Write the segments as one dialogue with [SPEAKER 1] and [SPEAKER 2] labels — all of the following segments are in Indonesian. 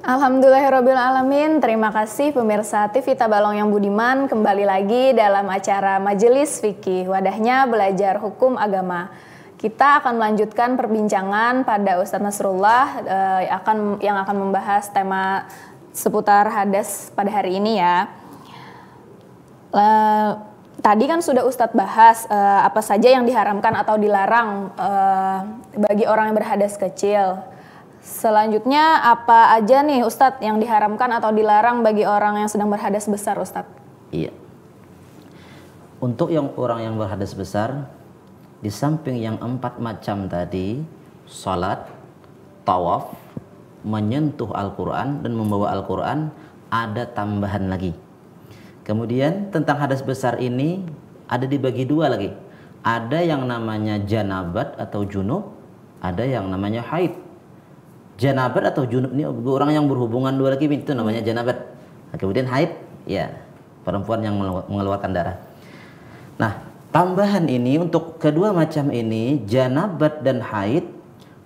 [SPEAKER 1] Alhamdulillahirabbil alamin. Terima kasih pemirsa TV Tabalong yang budiman, kembali lagi dalam acara Majelis Fikih, wadahnya belajar hukum agama. Kita akan melanjutkan perbincangan pada Ustadz Nasrullah yang akan membahas tema seputar hadas pada hari ini ya. Tadi kan sudah Ustadz bahas apa saja yang diharamkan atau dilarang bagi orang yang berhadas kecil. Selanjutnya apa aja nih Ustadz yang diharamkan atau dilarang bagi orang yang sedang berhadas besar, Ustadz?
[SPEAKER 2] Iya. Untuk orang yang berhadas besar, di samping yang 4 macam tadi, salat, tawaf, menyentuh Al-Quran dan membawa Al-Quran, ada tambahan lagi. Kemudian tentang hadas besar ini ada dibagi 2 lagi. Ada yang namanya janabat atau junub, ada yang namanya haid. Janabat atau junub ini orang yang berhubungan 2 lagi itu namanya janabat. Nah, kemudian haid, ya perempuan yang mengeluarkan darah. Nah, tambahan ini untuk kedua macam ini, janabat dan haid,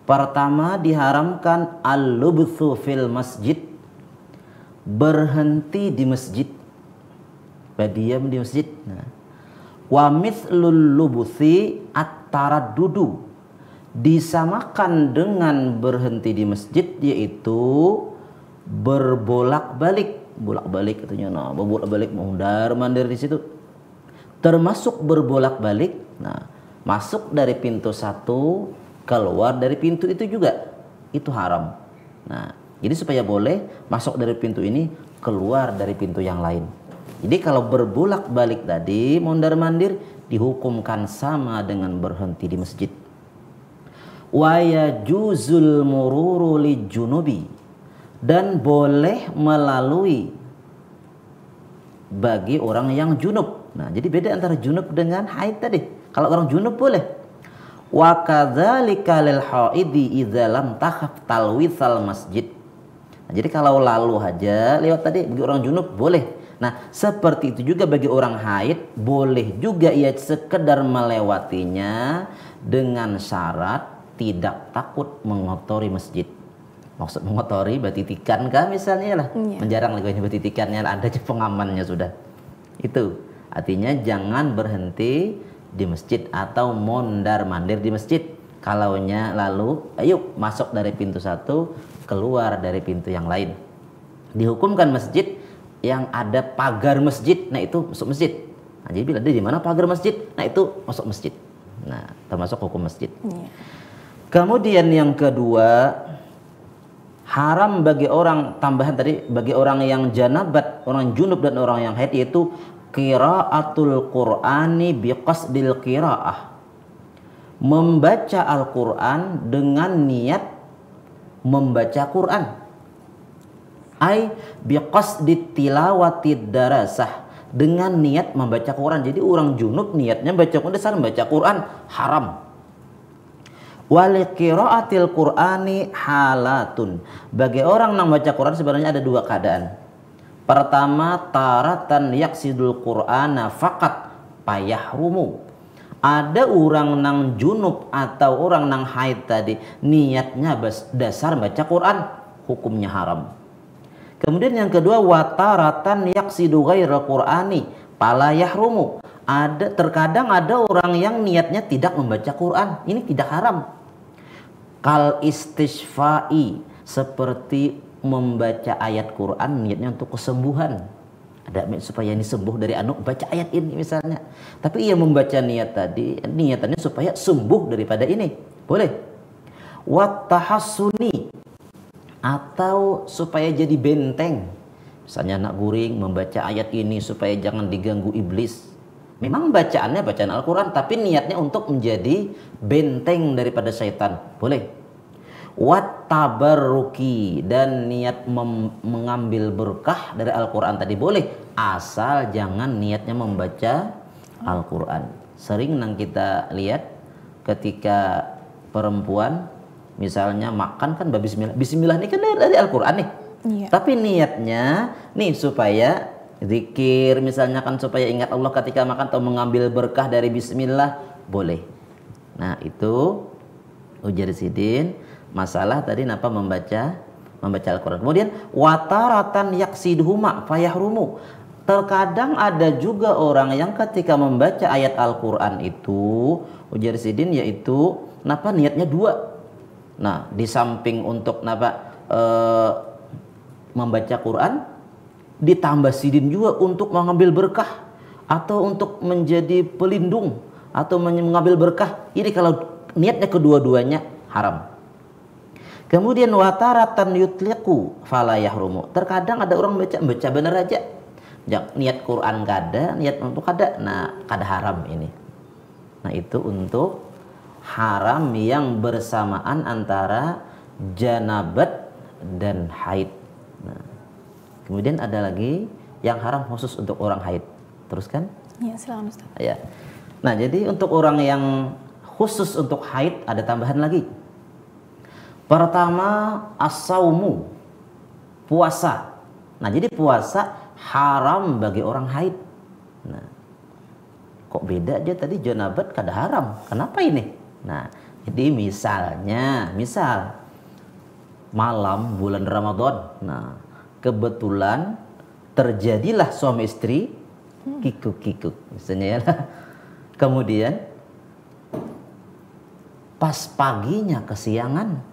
[SPEAKER 2] pertama diharamkan al-lubthu fil masjid, berhenti di masjid, berdiam di masjid. Nah, wa mithlul lubthi at-taraddudu, disamakan dengan berhenti di masjid, yaitu berbolak-balik. Bolak-balik katanya, nah berbolak-balik mondar-mandir di situ. Termasuk berbolak-balik, nah masuk dari pintu satu, keluar dari pintu itu juga, itu haram. Nah, jadi supaya boleh masuk dari pintu ini, keluar dari pintu yang lain. Jadi kalau berbolak-balik tadi, mondar-mandir, dihukumkan sama dengan berhenti di masjid. Wa yajuzul mururu li junubi, dan boleh melalui bagi orang yang junub. Nah, jadi beda antara junub dengan haid tadi. Kalau orang junub boleh. Wa kadzalika lil haidi idza lam takhaf talwitsal masjid. Nah, jadi kalau lalu aja lewat tadi bagi orang junub boleh. Nah, seperti itu juga bagi orang haid, boleh juga ia sekedar melewatinya dengan syarat tidak takut mengotori masjid. Maksud mengotori batitikan kah misalnya lah, menjarang lagi batitikannya, ada aja pengamannya sudah. Itu artinya jangan berhenti di masjid atau mondar-mandir di masjid. Kalaunya lalu, ayo masuk dari pintu satu, keluar dari pintu yang lain. Dihukumkan masjid yang ada pagar masjid, nah itu masuk masjid. Nah, jadi bila ada di mana pagar masjid, nah itu masuk masjid. Nah, termasuk hukum masjid. Kemudian yang kedua, haram bagi orang, tambahan tadi, bagi orang yang janabat, orang junub dan orang yang haid, yaitu qiraatul Qur'ani biqasdil qiraah, membaca Al-Quran dengan niat membaca Quran. Ai biqasdit tilawatid darasah, dengan niat membaca Quran. Jadi orang junub niatnya baca Quran, dasar membaca Quran haram. Wal qiraatil Qur'ani halatun, bagi orang yang baca Quran sebenarnya ada 2 keadaan. Pertama, taratan yaksidul Qur'ana faqat payahrumu, ada orang nang junub atau orang nang haid tadi niatnya dasar baca Quran, hukumnya haram. Kemudian yang kedua, wataratan yaksidu ghairal Qur'ani pala yahrumu, terkadang ada orang yang niatnya tidak membaca Quran, ini tidak haram. Kal istishfa'i, seperti membaca ayat Quran niatnya untuk kesembuhan, ada supaya ini sembuh dari baca ayat ini misalnya, tapi ia membaca niat tadi niatannya supaya sembuh daripada ini, boleh. Wat tahassuni, atau supaya jadi benteng, misalnya anak guring membaca ayat ini supaya jangan diganggu iblis. Memang bacaannya bacaan Al-Quran, tapi niatnya untuk menjadi benteng daripada syaitan, boleh. Wat tabarruki, dan niat mengambil berkah dari Al-Quran tadi boleh, asal jangan niatnya membaca Al-Quran. Sering nang kita lihat ketika perempuan misalnya makan kan bismillah, bismillah ini kan dari Al-Quran nih, tapi niatnya nih supaya zikir misalnya kan, supaya ingat Allah ketika makan atau mengambil berkah dari bismillah, boleh. Nah, itu ujar sidin masalah tadi napa membaca membaca Al-Quran. Kemudian wataratan yaksiduhuma fayahrumu. Terkadang ada juga orang yang ketika membaca ayat Al-Quran itu, ujar sidin, yaitu napa niatnya dua. Nah, di samping untuk napa membaca Quran, ditambah sidin juga untuk mengambil berkah atau untuk menjadi pelindung atau mengambil berkah. Ini kalau niatnya kedua-duanya haram. Kemudian wataratan yutliqu fala yahrumu. Terkadang ada orang baca bener aja. Niat Quran kada, niat untuk kada. Nah, kada haram ini. Nah, itu untuk haram yang bersamaan antara janabat dan haid. Nah, kemudian ada lagi yang haram khusus untuk orang haid. Teruskan?
[SPEAKER 1] Ya, silakan Ustaz.
[SPEAKER 2] Ya. Nah, jadi untuk orang yang khusus untuk haid ada tambahan lagi. Pertama, as-saumu, puasa. Nah, jadi puasa haram bagi orang haid. Nah, kok beda aja tadi janabat kada haram. Kenapa ini? Nah, jadi misal malam bulan Ramadan. Nah, kebetulan terjadilah suami istri kikuk-kikuk misalnya ya. Kemudian pas paginya kesiangan,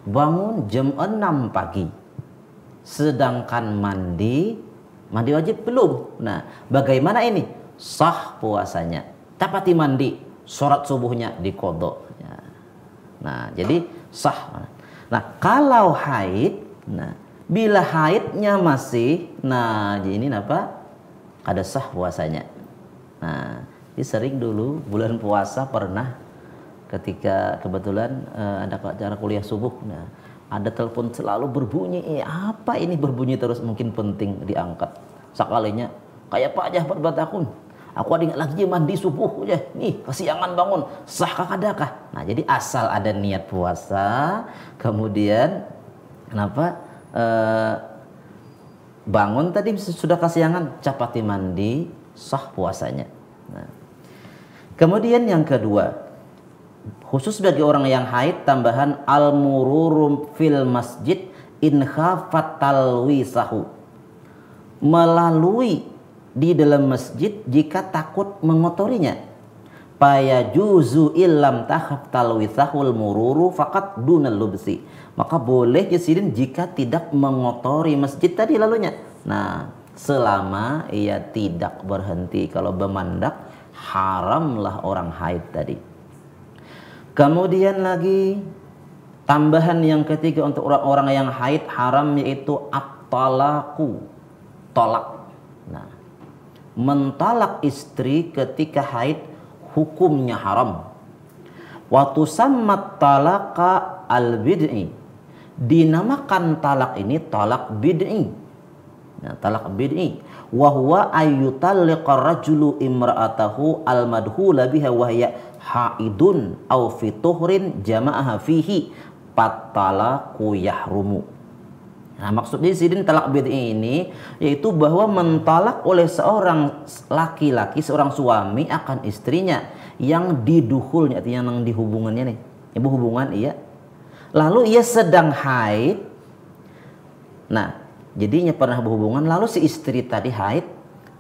[SPEAKER 2] bangun jam 6 pagi. Sedangkan mandi wajib belum. Nah, bagaimana ini? Sah puasanya. Tapati mandi, sholat subuhnya diqodho. Nah, jadi sah. Nah, kalau haid, nah bila haidnya masih, nah ini apa? Kada sah puasanya. Nah, ini sering dulu bulan puasa pernah ketika kebetulan ada acara kuliah subuh. Nah, ada telepon selalu berbunyi. Apa ini berbunyi terus? Mungkin penting diangkat. Sekalinya kayak Pak Jahbar Batakun. Aku ada ingat lagi mandi subuh aja. Nih, kesiangan bangun. Sahkah kadakah? Nah, jadi asal ada niat puasa, kemudian kenapa? Bangun tadi sudah kesiangan, capati mandi, sah puasanya. Nah, kemudian yang kedua, khusus bagi orang yang haid, tambahan al-mururum fil masjid in khafat talwisahu. Melalui di dalam masjid jika takut mengotorinya. Paya juzu illam takhaf talwisahul mururu faqat dunal lubsi. Maka boleh jasidin jika tidak mengotori masjid tadi lalunya. Nah, selama ia tidak berhenti. Kalau bermandak, haramlah orang haid tadi. Kemudian lagi tambahan yang ketiga untuk orang-orang yang haid haram, yaitu at-talaku, tolak. Nah, mentalak istri ketika haid hukumnya haram. Wa tusammat talaqa al-bid'i. Dinamakan talak ini talak bid'i. Nah, talak bid'i. Wa huwa ayyutalliqar rajulu imra'atahu al-madhula biha wa hiya haidun aw fi tuhrin jama'aha fihi fatalaqu yahrumu. Nah, maksudnya sidin talak bid'i ini yaitu bahwa mentalak oleh seorang laki-laki, seorang suami akan istrinya yang didukhulnya, artinya yang dihubungannya nih. Ibu hubungan iya. Lalu ia sedang haid. Nah, jadinya pernah berhubungan lalu si istri tadi haid,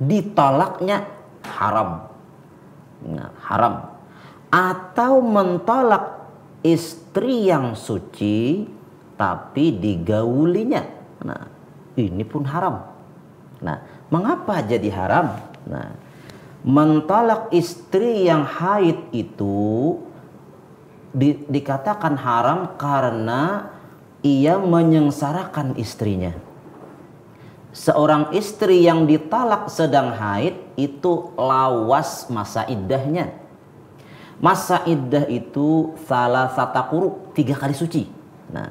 [SPEAKER 2] ditolaknya haram. Nah, haram. Atau mentolak istri yang suci tapi digaulinya. Nah, ini pun haram. Nah, mengapa jadi haram? Nah, mentolak istri yang haid itu dikatakan haram karena ia menyengsarakan istrinya. Seorang istri yang ditalak sedang haid itu lawas masa iddahnya. Masa iddah itu salah sataquru, 3 kali suci. Nah,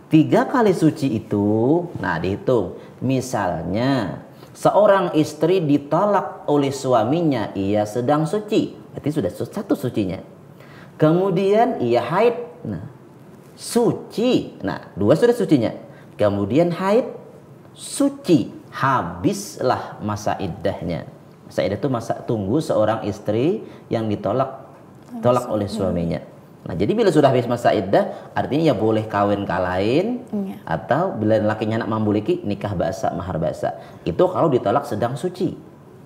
[SPEAKER 2] 3 kali suci itu, nah dihitung. Misalnya seorang istri ditolak oleh suaminya, ia sedang suci, berarti sudah 1 sucinya. Kemudian ia haid, nah suci, nah 2 sudah sucinya. Kemudian haid, suci, habislah masa iddahnya. Masa iddah itu masa tunggu seorang istri yang ditolak oleh suaminya. Nah, jadi bila sudah habis masa iddah, artinya ya boleh kawin kalain, atau bila lakinya nak memiliki nikah basa, mahar basa. Itu kalau ditolak sedang suci.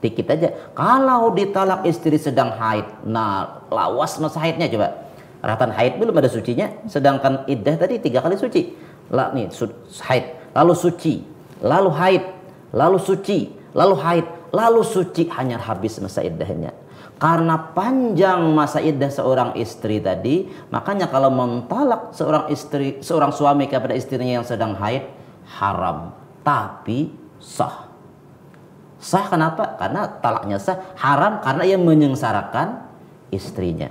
[SPEAKER 2] Dikit aja. Kalau ditolak istri sedang haid, nah lawas masa haidnya coba. Ratan haid belum ada sucinya, sedangkan iddah tadi 3 kali suci. Lah nih haid, lalu suci, lalu haid, lalu suci, lalu haid, lalu suci, hanya habis masa iddahnya. Karena panjang masa iddah seorang istri tadi, makanya kalau mentalak seorang suami kepada istrinya yang sedang haid, haram, tapi sah. Sah kenapa? Karena talaknya sah. Haram karena ia menyengsarakan istrinya.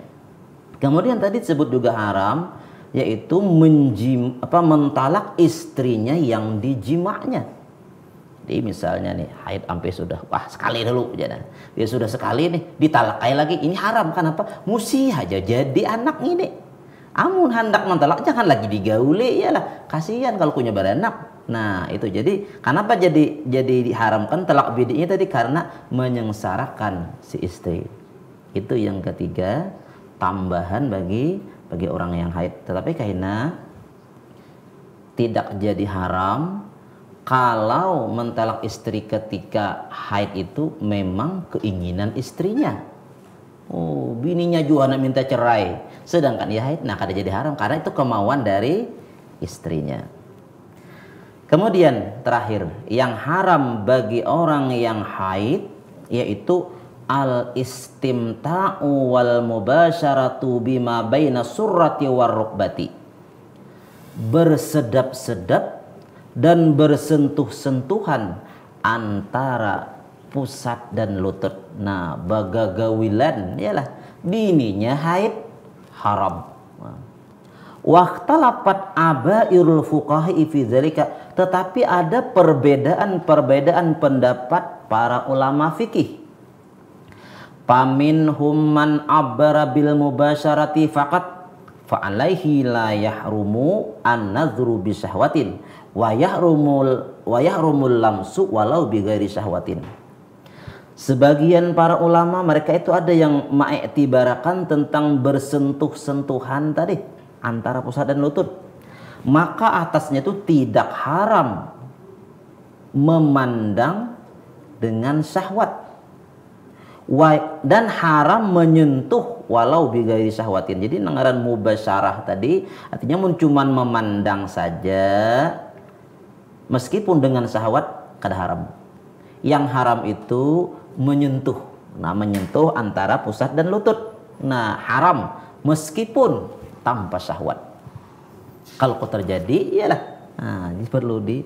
[SPEAKER 2] Kemudian tadi disebut juga haram, yaitu mentalak istrinya yang dijimaknya. Jadi misalnya nih haid sampai sudah sekali dulu dia sudah sekali nih ditalakai lagi, ini haram. Kenapa? Musi aja jadi anak ini. Amun hendak mentalak jangan lagi digauli, iyalah kasihan kalau punya beranak. Nah itu jadi kenapa jadi diharamkan talak bid'inya tadi, karena menyengsarakan si istri. Itu yang ketiga, tambahan bagi orang yang haid. Tetapi karena tidak jadi haram kalau mentalak istri ketika haid itu memang keinginan istrinya. Oh, bininya juga nak minta cerai, sedangkan ia haid, nah kada jadi haram karena itu kemauan dari istrinya. Kemudian terakhir, yang haram bagi orang yang haid yaitu al-istimta'u wal mubasyaratu bima baina surrati war rukbati. Bersedap-sedap dan bersentuh-sentuhan antara pusat dan lutut. Nah, bagagawilan ialah bininya haid, haram. Waqtalapat abairul fuqahi fi dzalika, tetapi ada perbedaan pendapat para ulama fikih. Paminhum man abbara bil mubasyarati faqat fa alaihi la yahrumu an-nadhru bi syahwatin wa yahrumul lamsu walau bi ghairi syahwatin. Sebagian para ulama mereka itu ada yang mengiktibarkan tentang bersentuh-sentuhan tadi antara pusat dan lutut, maka atasnya itu tidak haram memandang dengan syahwat dan haram menyentuh walau bighairi syahwatin. Jadi ngaran mubasyarah tadi artinya cuman memandang saja meskipun dengan syahwat kada haram. Yang haram itu menyentuh. Nah, menyentuh antara pusat dan lutut. Nah, haram meskipun tanpa syahwat. Kalau terjadi, iyalah. Nah, ini perlu di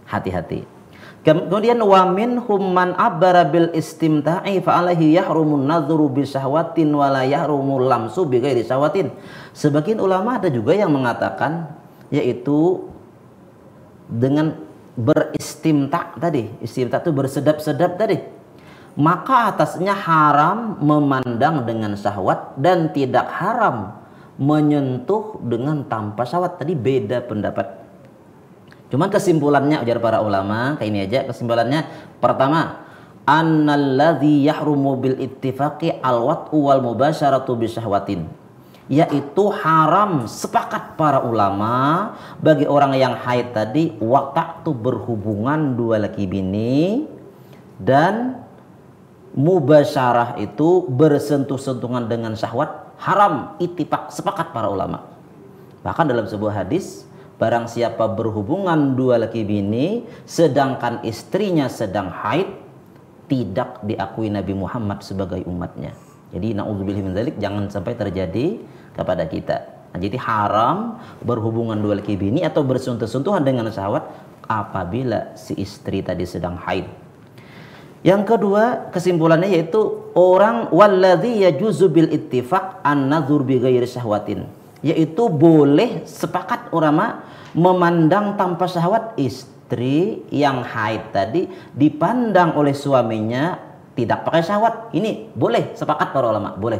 [SPEAKER 2] hati-hati. Kemudian wa minhum man abbara bil istimta'i fa alaihi yahrumun nadhru bi syahwatin wa la yahrumul lamsu bi ghairi syahwatin. Sebagian ulama ada juga yang mengatakan yaitu dengan beristimta tadi. Istimta itu bersedap-sedap tadi. Maka atasnya haram memandang dengan syahwat dan tidak haram menyentuh dengan tanpa syahwat. Tadi beda pendapat. Cuman kesimpulannya ujar para ulama kayak ini aja kesimpulannya. Pertama, annalladzi yahrumu bil ittifaqi alwat'u wal mubasyaratu bisyahwatin, yaitu haram sepakat para ulama bagi orang yang haid tadi waktu berhubungan dua laki bini, dan mubasyarah itu bersentuh-sentuhan dengan syahwat haram, ittifaq sepakat para ulama. Bahkan dalam sebuah hadis, barang siapa berhubungan dua laki bini sedangkan istrinya sedang haid, tidak diakui Nabi Muhammad sebagai umatnya. Jadi na'udzubillahi min dzalik, jangan sampai terjadi kepada kita. Nah, jadi haram berhubungan dua laki bini atau bersentuh-sentuhan dengan syahwat apabila si istri tadi sedang haid. Yang kedua kesimpulannya yaitu orang walladzi yajuzu bil ittifaq an-nadhur bi ghairi syahwatin, yaitu boleh sepakat ulama memandang tanpa syahwat istri yang haid tadi dipandang oleh suaminya tidak pakai syahwat. Ini boleh sepakat para ulama, boleh.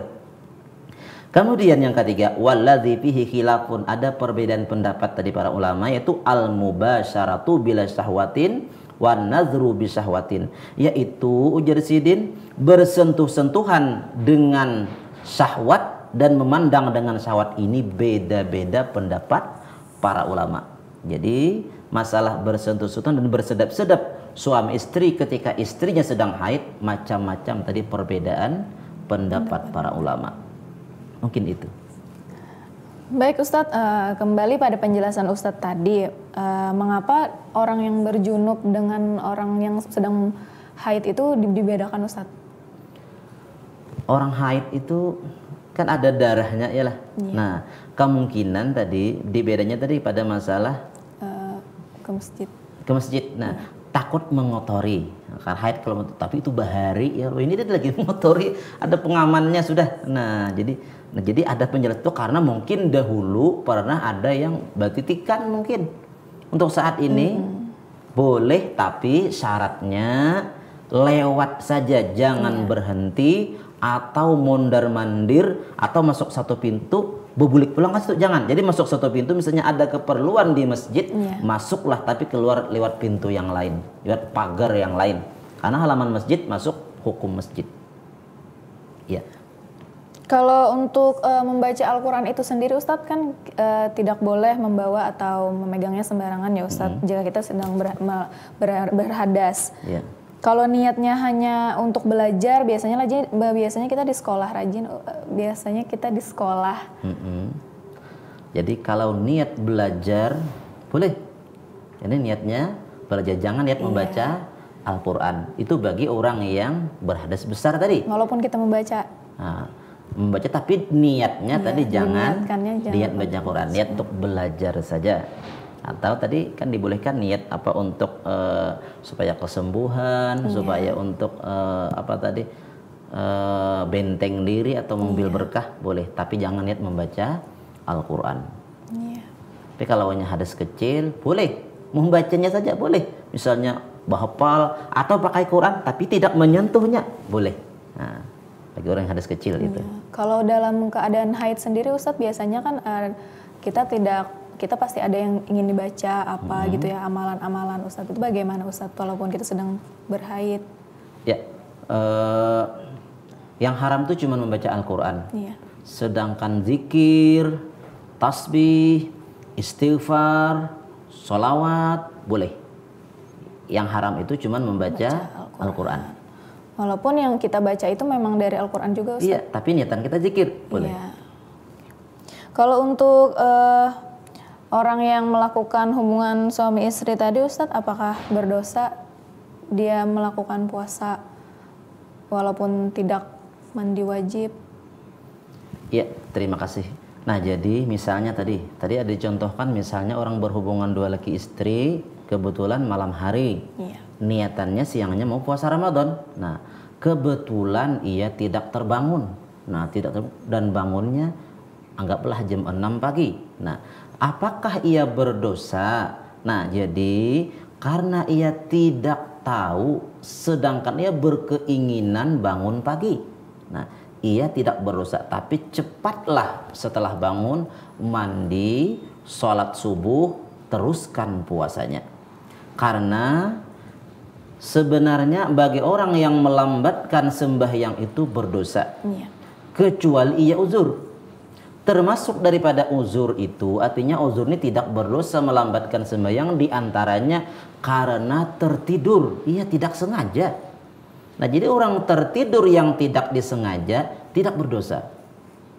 [SPEAKER 2] Kemudian yang ketiga, walladzi fihi khilafun, ada perbedaan pendapat tadi para ulama yaitu al mubasyaratu bila syahwatin wan nadhru bi syahwatin, yaitu ujar sidin bersentuh-sentuhan dengan syahwat syahwat dan memandang dengan syahwat ini beda-beda pendapat para ulama. Jadi masalah bersentuh-sentuhan dan bersedap-sedap suami istri ketika istrinya sedang haid, macam-macam tadi perbedaan pendapat para ulama. Mungkin itu.
[SPEAKER 1] Baik Ustadz, kembali pada penjelasan Ustadz tadi, mengapa orang yang berjunub dengan orang yang sedang haid itu dibedakan Ustadz?
[SPEAKER 2] Orang haid itu kan ada darahnya ya lah.
[SPEAKER 1] Iya.
[SPEAKER 2] Nah, kemungkinan tadi dibedanya tadi pada masalah
[SPEAKER 1] Ke masjid.
[SPEAKER 2] ke masjid. Nah, takut mengotori. Karena haid kalau tapi itu bahari ya. Ini dia lagi mengotori, ada pengamannya sudah. Nah, jadi ada penjelasan itu karena mungkin dahulu pernah ada yang batitikan mungkin. Untuk saat ini boleh tapi syaratnya lewat saja, jangan berhenti atau mondar-mandir atau masuk satu pintu bebulik pulang kan itu jangan. Jadi masuk satu pintu misalnya ada keperluan di masjid, masuklah tapi keluar lewat pintu yang lain, lewat pagar yang lain. Karena halaman masjid masuk hukum masjid. Ya.
[SPEAKER 1] Kalau untuk membaca Al-Quran itu sendiri Ustadz kan tidak boleh membawa atau memegangnya sembarangan ya Ustadz jika kita sedang berhadas.
[SPEAKER 2] Ya.
[SPEAKER 1] Kalau niatnya hanya untuk belajar, biasanya kita di sekolah rajin, biasanya kita di sekolah.
[SPEAKER 2] Jadi kalau niat belajar boleh. Jadi niatnya belajar, jangan niat membaca Al-Quran. Itu bagi orang yang berhadas besar tadi.
[SPEAKER 1] Walaupun kita membaca.
[SPEAKER 2] Nah, membaca tapi niatnya tadi jangan niat baca Quran, niat untuk belajar saja. Atau tadi kan dibolehkan niat apa untuk supaya kesembuhan, supaya untuk benteng diri atau mengambil berkah boleh, tapi jangan niat membaca Al-Quran. Tapi kalau hanya hadas kecil boleh, membacanya saja boleh. Misalnya bahapal atau pakai Quran tapi tidak menyentuhnya boleh. Nah, bagi orang yang hadas kecil itu.
[SPEAKER 1] Kalau dalam keadaan haid sendiri Ustadz biasanya kan kita pasti ada yang ingin dibaca apa gitu ya, amalan-amalan Ustadz itu bagaimana Ustadz walaupun kita sedang berhaid? Ya,
[SPEAKER 2] yang haram itu cuma membaca Al-Quran. Sedangkan zikir, tasbih, istighfar, sholawat boleh. Yang haram itu cuma membaca Al-Quran.
[SPEAKER 1] Walaupun yang kita baca itu memang dari Al-Quran juga Ustadz.
[SPEAKER 2] Iya, tapi niatan kita zikir boleh.
[SPEAKER 1] Kalau untuk orang yang melakukan hubungan suami istri tadi Ustadz, apakah berdosa dia melakukan puasa walaupun tidak mandi wajib?
[SPEAKER 2] Ya, terima kasih. Nah, jadi misalnya tadi ada dicontohkan misalnya orang berhubungan dua laki istri kebetulan malam hari. Niatannya siangnya mau puasa Ramadan. Nah, kebetulan ia tidak terbangun. Nah, dan bangunnya anggaplah jam 6 pagi. Nah, apakah ia berdosa? Nah, jadi karena ia tidak tahu sedangkan ia berkeinginan bangun pagi. Nah, ia tidak berdosa, tapi cepatlah setelah bangun mandi, sholat subuh, teruskan puasanya. Karena sebenarnya bagi orang yang melambatkan sembahyang itu berdosa. Kecuali ia uzur. Termasuk daripada uzur itu artinya uzur ini tidak berdosa melambatkan sembahyang, diantaranya karena tertidur, ia tidak sengaja. Nah, jadi orang tertidur yang tidak disengaja tidak berdosa.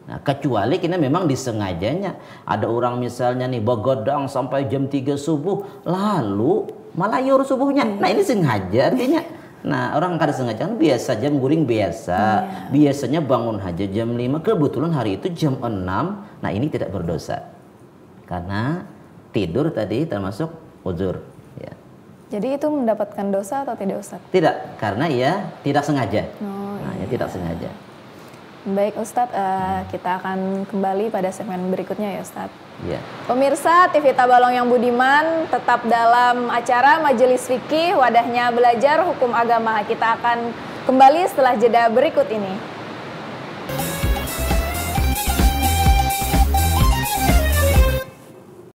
[SPEAKER 2] Nah, kecuali kita memang disengajanya. Ada orang misalnya nih begadang sampai jam 3 subuh lalu malayur subuhnya. Nah, ini sengaja artinya. Nah, orang kada sengaja kan biasa jam guring biasa. Biasanya bangun aja jam 5, kebetulan hari itu jam 6. Nah, ini tidak berdosa. Karena tidur tadi termasuk uzur, ya.
[SPEAKER 1] Jadi itu mendapatkan dosa atau tidak Ustadz?
[SPEAKER 2] Tidak, karena ia tidak sengaja. Ia tidak sengaja.
[SPEAKER 1] Baik Ustadz, kita akan kembali pada segmen berikutnya ya Ustadz.
[SPEAKER 3] Pemirsa TV Tabalong yang budiman, tetap dalam acara Majelis Fikih, wadahnya belajar hukum agama. Kita akan kembali setelah jeda berikut ini.